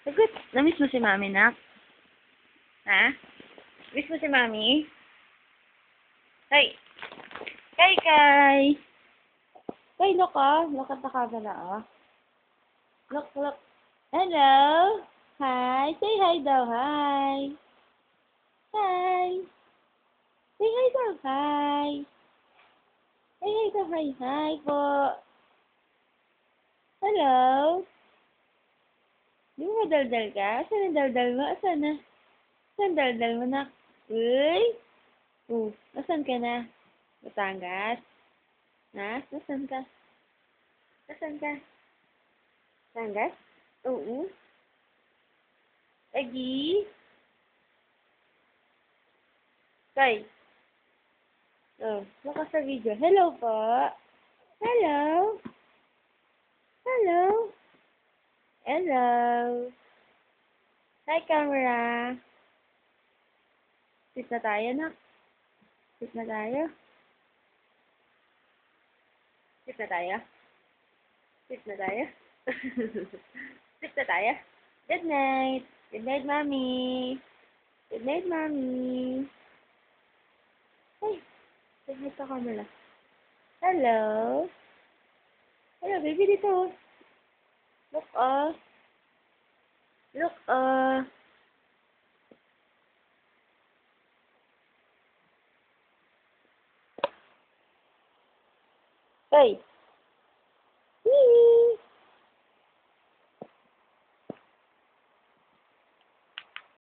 Sagot. Namiss mo si Mami, nak? Ha? Miss mo si Mami? Kay. Kay. Kay, look ah. Look at the camera ah. Look. Hello? Hi. Say hi daw. Hi. Hi. Say hi daw. Hi. Say hi daw. Hi po. Hello? Di mo madaldal ka? Saan ang daldal mo? Saan na? Saan daldal mo na? Uy! Nasaan ka na? Batangas? Nasaan ka? Nasaan ka? Batangas? Oo. Agi? Kay? Baka sa video. Hello po? Hello? Hello? Hello? Hi, camera. Sit na tayo, nak. Sit na tayo. Sit na tayo. Sit na tayo. Sit na tayo. Good night. Good night, Mommy. Good night, Mommy. Hey, good night sa camera. Hello? Hello, baby, dito. Look, Look, Hey.